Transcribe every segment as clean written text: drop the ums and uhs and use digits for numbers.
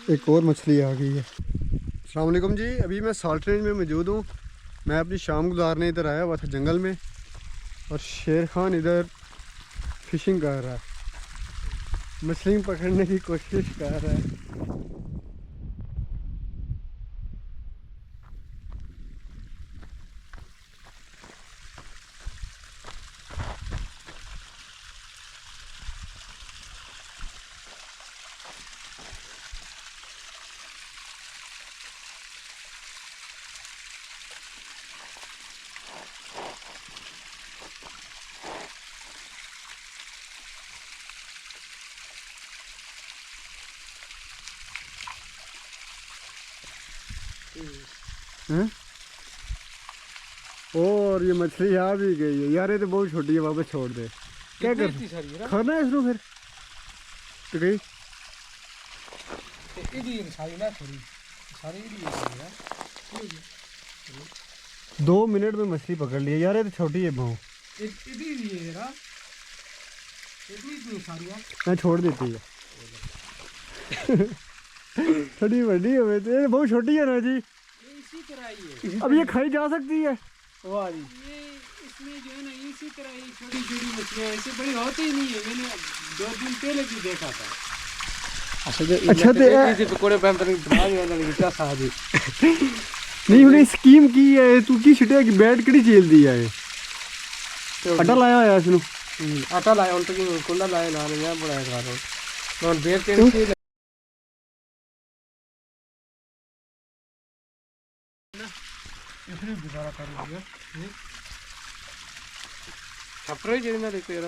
एक और मछली आ गई है। अस्सलाम वालेकुम जी, अभी मैं साल्ट रेंज में मौजूद हूँ। मैं अपनी शाम गुजारने इधर आया हुआ था जंगल में, और शेर खान इधर फिशिंग कर रहा है, मछली पकड़ने की कोशिश कर रहा है। और ये मछली आ भी गई है यार, ये तो बहुत छोटी है, वापस छोड़ दे। क्या कर खाना है इसको फिर तो गई। 2 मिनट में मछली पकड़ ली यार, ये तो छोटी है बहु। मैं छोड़ देती है। थोड़ी बड़ी है तो बहुत छोटी है ना जी। इसी तरह अब ये खाई जा सकती है। ये इसमें जो है ना इसी तरह ये छोटी छोटी मछलियाँ ऐसे बड़ी होती ही नहीं है। मैंने 2 दिन पहले भी देखा था। अच्छा तो पकोड़े नहीं उन्हें स्कीम की है तू की छिटिया की बैट कड़ी चेल दी है। आटा लाया होया इसनु आटा लाया उन तक कुंडा लाया ना मैं बड़ा खा रहा हूं और बेच के इसने गुजारा कर लिया। छपरे जेना देखो यार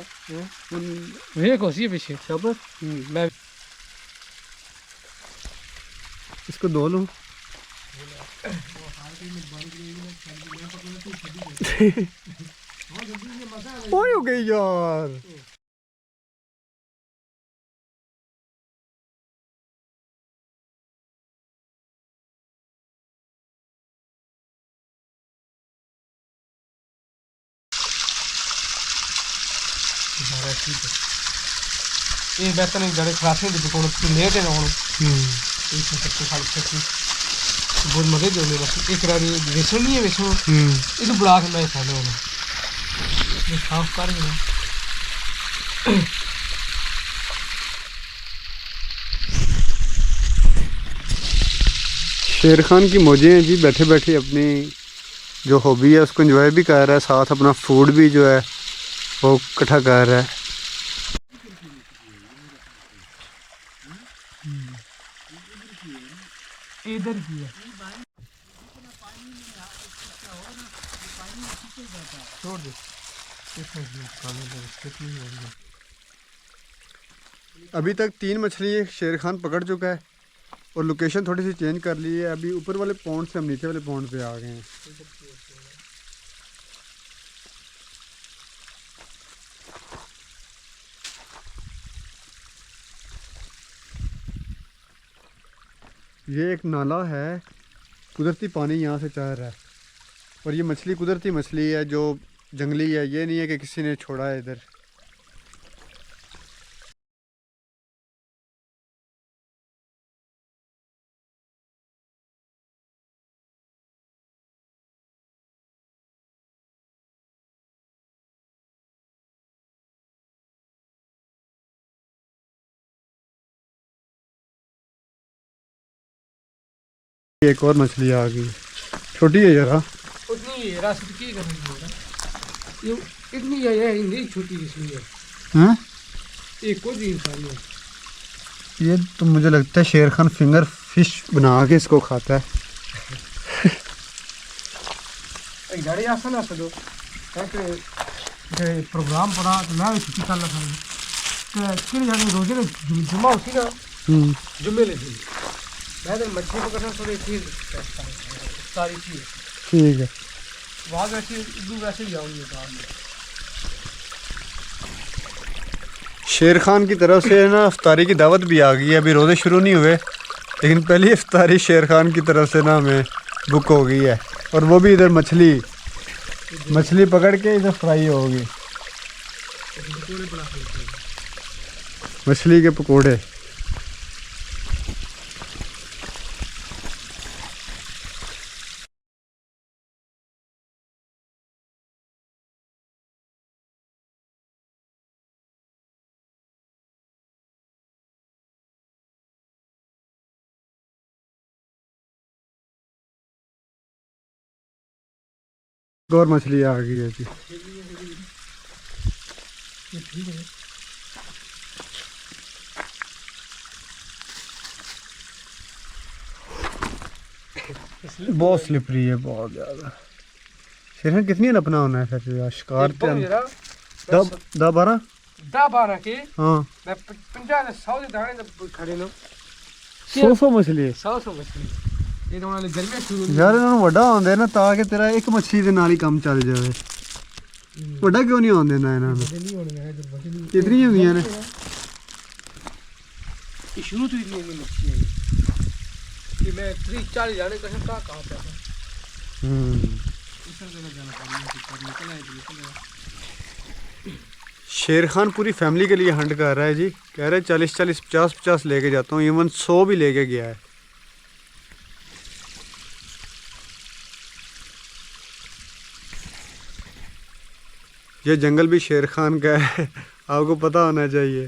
वे कोसी पीछे छपर मैं इसको धो लूं। ओए हो गई यार। ये बेहतर नहीं जड़े खराब नहीं दिखो तो लेट है ना उन ये सब खाली सकती बहुत मजे जो मेरा एक रानी वेसण नहीं है वेसण ये तो बड़ा के मैं खा लो ना ये साफ कर ना। शेर खान की मौजें हैं जी, बैठे बैठे अपनी जो हॉबी है उसको एंजॉय भी कर रहा है, साथ अपना फूड भी जो है वो इकट्ठा कर रहा है। इधर की है छोड़ दे। अभी तक 3 मछली शेर खान पकड़ चुका है और लोकेशन थोड़ी सी चेंज कर ली है। अभी ऊपर वाले पॉन्ड से हम नीचे वाले पॉन्ड पे आ गए हैं। ये एक नाला है, कुदरती पानी यहाँ से चल रहा है, और ये मछली कुदरती मछली है जो जंगली है, ये नहीं है कि किसी ने छोड़ा है इधर। एक और मछली आ गई, छोटी है जरा। उतनी रास्ते की कर रही है ये इतनी है नहीं छोटी इसलिए हैं एक को दिन सारी है। ये तो मुझे लगता है शेर खान फिंगर फिश बना के इसको खाता है। एक गाड़ी आसान आ सको कि प्रोग्राम पड़ा तो मैं छुट्टी कर रहा था तो किन जाने रोजे जुम्मा होती ना जुम्मे ले थी मैं तो मछली पकड़ना थोड़ी चीज सारी चीज ठीक है। वहाँ वैसे ही जाऊँगी शेर खान की तरफ से ना इफ्तारी की दावत भी आ गई है। अभी रोज़े शुरू नहीं हुए लेकिन पहली इफ्तारी शेर खान की तरफ से ना हमें बुक हो गई है, और वो भी इधर मछली पकड़ के इधर फ्राई होगी, मछली के पकोड़े। और मछली आ गई है जी। बहुत स्लिपरी है, बहुत ज़्यादा। शेरखान कितनी अपना होना है फिर यार शिकार ते 10-12 के हाँ मैं 50 100 ਦੇ ਦਾਣੇ ਤੇ ਖੜੇ ਨੂੰ 100 ਮਛਲੀ 100 ਮਛਲੀ ਇਹ ਤਾਂ ਉਹਨਾਂ ਨੇ ਗਰਮੀਆਂ ਸ਼ੁਰੂ ਯਾਰ ਇਹਨਾਂ ਨੂੰ ਵੱਡਾ ਆਉਂਦੇ ਨਾ ਤਾਂ ਕਿ ਤੇਰਾ ਇੱਕ ਮੱਛੀ ਦੇ ਨਾਲ ਹੀ ਕੰਮ ਚੱਲ ਜਾਵੇ। ਵੱਡਾ ਕਿਉਂ ਨਹੀਂ ਆਉਂਦੇ ਨਾ ਇਹਨਾਂ ਨੂੰ? ਨਹੀਂ ਹੋਣੇ ਹੈ ਜਦ ਮਛਲੀ ਕਿਤਨੀ ਹੁੰਦੀਆਂ ਨੇ ਇਹ ਸ਼ੁਰੂ ਤੋਂ ਹੀ ਨਹੀਂ ਮੱਛੀ ਹੈ ਕਿ ਮੈਂ 30-40 ਜਾਣੇ ਕਹਾਂ ਕਹਾਂ ਪਿਆ शेरखान पूरी फैमिली के लिए हंट कर रहा है जी। कह रहे 40-40 50-50 लेके जाता हूँ, इवन 100 भी लेके गया है। ये जंगल भी शेरखान का है, आपको पता होना चाहिए।